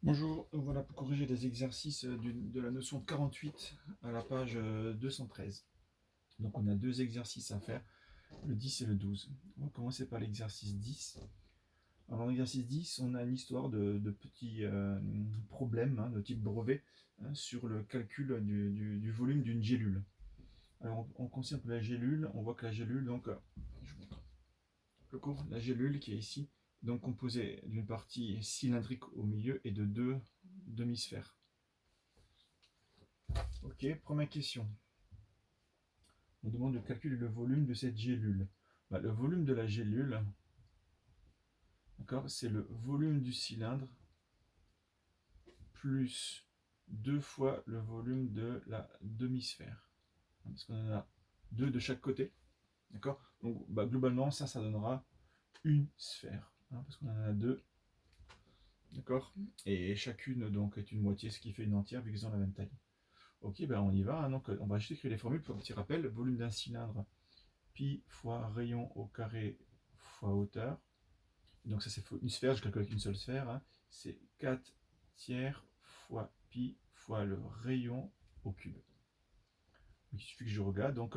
Bonjour, voilà pour corriger les exercices de la notion de 48 à la page 213. Donc on a deux exercices à faire, le 10 et le 12. On va commencer par l'exercice 10. Alors dans l'exercice 10, on a une histoire de petits problèmes de type brevet sur le calcul du volume d'une gélule. Alors on considère que la gélule, on voit que la gélule, donc je vous montre le cours, la gélule qui est ici, donc composée d'une partie cylindrique au milieu et de deux demi-sphères. Ok, première question. On demande de calculer le volume de cette gélule. Le volume de la gélule, c'est le volume du cylindre plus deux fois le volume de la demi-sphère. Parce qu'on en a deux de chaque côté. D'accord. Donc globalement, ça donnera une sphère. Parce qu'on en a deux. D'accord. Et chacune donc est une moitié, ce qui fait une entière vu qu'ils ont la même taille. Ok, on y va. Donc on va juste écrire les formules pour un petit rappel. Volume d'un cylindre, pi fois rayon au carré fois hauteur. Donc ça c'est une sphère, je calcule avec une seule sphère. C'est 4 tiers fois pi fois le rayon au cube. Donc, il suffit que je regarde. Donc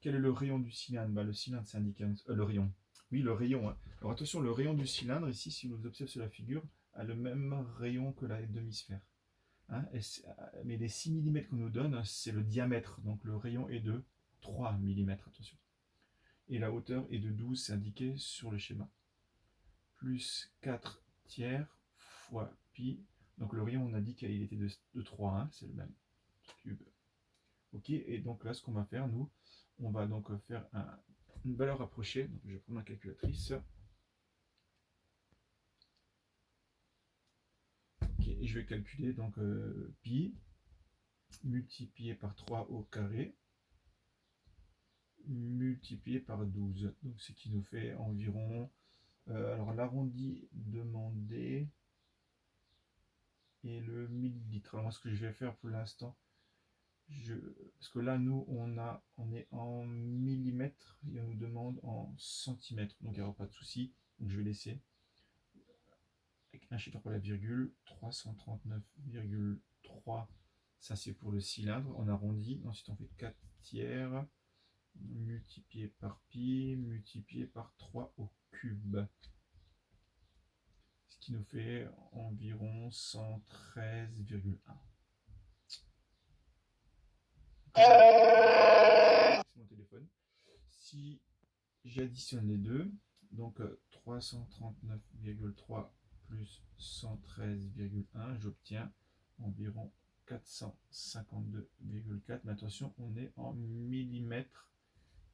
quel est le rayon du cylindre? Le cylindre c'est indiqué le rayon. Oui, le rayon. Alors attention, le rayon du cylindre, ici, si vous observez sur la figure, a le même rayon que la demi-sphère. Mais les 6 mm qu'on nous donne, c'est le diamètre. Donc le rayon est de 3 mm, attention. Et la hauteur est de 12, c'est indiqué sur le schéma. Plus 4 tiers fois pi. Donc le rayon, on a dit qu'il était de 3, c'est le même cube. Ok, et donc là, ce qu'on va faire, nous, on va donc faire une valeur rapprochée. Donc je vais prendre ma calculatrice. Ok, et je vais calculer donc pi multiplié par 3 au carré multiplié par 12. Donc ce qui nous fait environ, alors l'arrondi demandé et le millilitre. Alors moi, ce que je vais faire pour l'instant, parce que là, nous, on est en millimètres et on nous demande en centimètres. Donc, il n'y aura pas de souci. Donc, je vais laisser avec un chiffre pour la virgule, 339,3. Ça, c'est pour le cylindre. On arrondit. Ensuite, on fait 4 tiers multiplié par pi multiplié par 3 au cube. Ce qui nous fait environ 113,1. C'est mon téléphone. Si j'additionne les deux, donc 339,3 plus 113,1, j'obtiens environ 452,4. Mais attention, on est en millimètres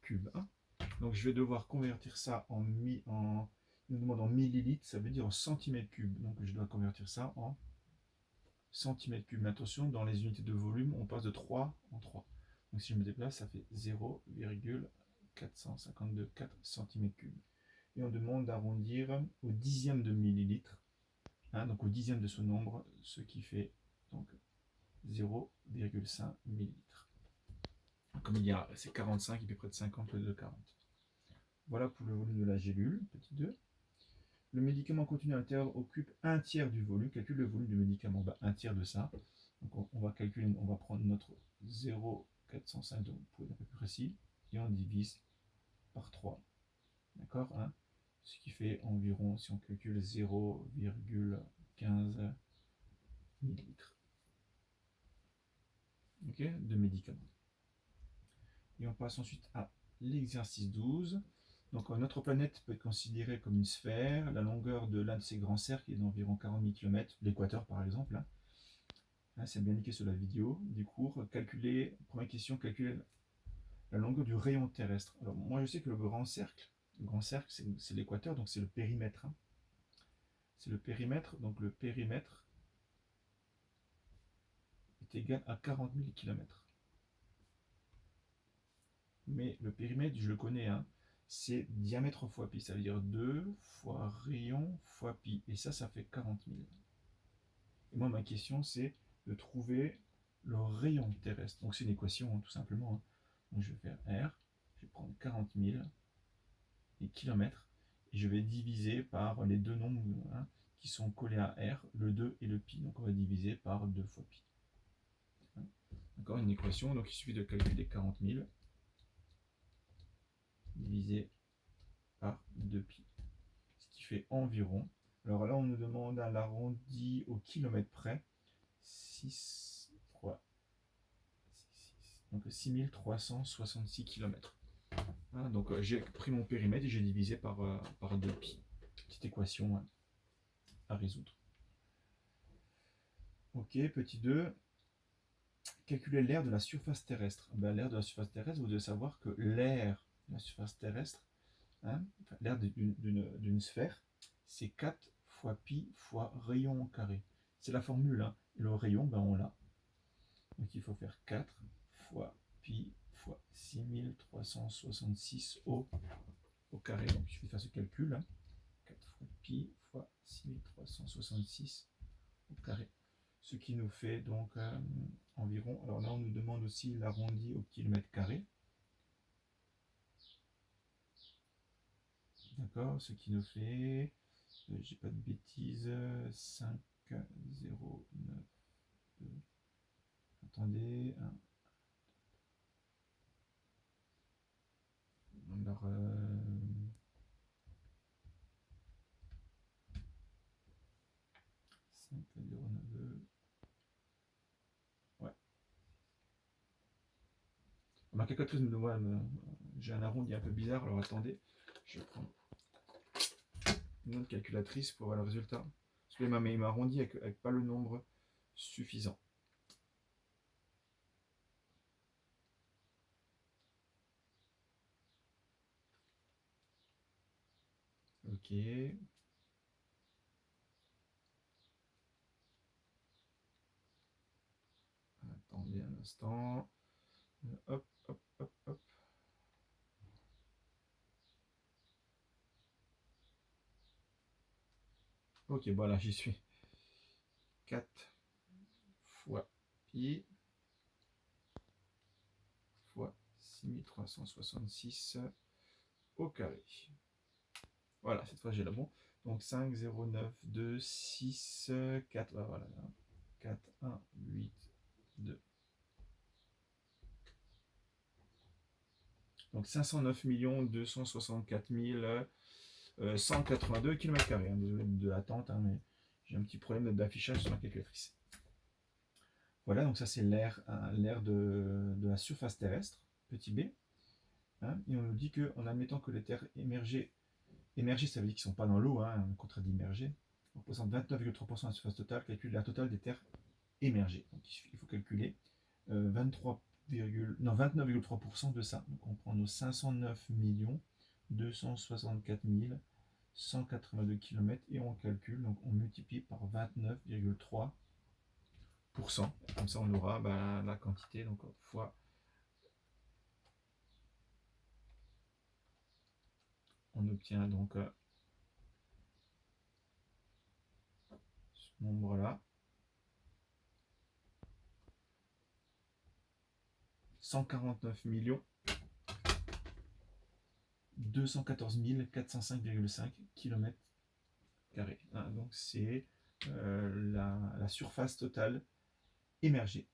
cubes. Donc je vais devoir convertir ça il nous demande en millilitres, ça veut dire en centimètres cubes. Donc je dois convertir ça en centimètres cubes. Mais attention, dans les unités de volume, on passe de 3 en 3. Donc si je me déplace, ça fait 0,452,4 cm3. Et on demande d'arrondir au dixième de millilitre, donc au dixième de ce nombre, ce qui fait donc 0,5 millilitres. Comme il y a, c'est 45, il fait près de 50 au lieu de 40. Voilà pour le volume de la gélule, petit 2. Le médicament contenu à l'intérieur occupe un tiers du volume. Calcule le volume du médicament. Un tiers de ça. Donc on va calculer, on va prendre notre 0,405, donc pour être un peu plus précis, et on divise par 3. D'accord, ce qui fait environ, si on calcule 0,15 millilitres de médicaments. Et on passe ensuite à l'exercice 12. Donc notre planète peut être considérée comme une sphère. La longueur de l'un de ces grands cercles est d'environ 40 000 km, l'équateur par exemple. C'est bien indiqué sur la vidéo du cours. Première question, calculer la longueur du rayon terrestre. Alors moi je sais que le grand cercle c'est l'équateur, donc c'est le périmètre. C'est le périmètre, donc le périmètre est égal à 40 000 km. Mais le périmètre, je le connais, c'est diamètre fois pi, ça veut dire 2 fois rayon fois pi. Et ça fait 40 000. Et moi, ma question, c'est de trouver le rayon terrestre. Donc c'est une équation, tout simplement. Donc je vais faire R, je vais prendre 40 000 et kilomètres, et je vais diviser par les deux nombres, qui sont collés à R, le 2 et le pi. Donc on va diviser par 2 fois pi. D'accord, une équation, donc il suffit de calculer 40 000 divisé par 2pi, ce qui fait environ, alors là on nous demande à l'arrondi au kilomètre près, 6 fois 6, donc 6366 km. Voilà, donc j'ai pris mon périmètre et j'ai divisé par 2pi. Petite équation à résoudre. Ok, petit 2. Calculer l'aire de la surface terrestre. Ben, l'aire de la surface terrestre, vous devez savoir que l'aire de la surface terrestre, hein, enfin, l'aire d'une sphère, c'est 4 fois pi fois rayon au carré. C'est la formule, hein. Et le rayon, ben, on l'a. Donc il faut faire 4 fois pi fois 6366 au carré. Donc il suffit de faire ce calcul. Hein. 4 fois pi fois 6366 au carré. Ce qui nous fait donc environ, alors là on nous demande aussi l'arrondi au kilomètre carré. D'accord, ce qui nous fait, j'ai pas de bêtises, 5, 0, 9, 2, attendez, alors, 5, 0, 9, 2, ouais. Ma calculatrice me demande, j'ai un arrondi un peu bizarre, alors attendez, je prends une autre calculatrice pour voir le résultat. Parce que il m'a arrondi avec pas le nombre suffisant. Ok. Attendez un instant. Hop, hop, hop, hop. Ok, voilà, j'y suis. 4 fois pi fois 6366 au carré. Voilà, cette fois j'ai le bon. Donc 5, 0, 9, 2, 6, 4. Voilà. 4, 1, 8, 2. Donc 509 264 182 km². Désolé de l'attente, hein, mais j'ai un petit problème d'affichage sur ma calculatrice. Voilà, donc ça c'est l'air de la surface terrestre, petit b. Hein, et on nous dit qu'en admettant que les terres émergées ça veut dire qu'ils ne sont pas dans l'eau, hein, un contrat d'immergé, représente 29,3% de la surface totale, calcule la totale des terres émergées. Donc il faut calculer 29,3% de ça. Donc on prend nos 509 264 182 km et on calcule, donc on multiplie par 29,3%. Comme ça on aura la quantité, donc fois on obtient donc ce nombre-là. 149 214 405,5 km². Hein, donc c'est la surface totale émergée,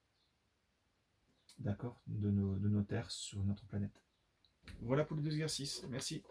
d'accord, de nos terres sur notre planète. Voilà pour les deux exercices. Merci.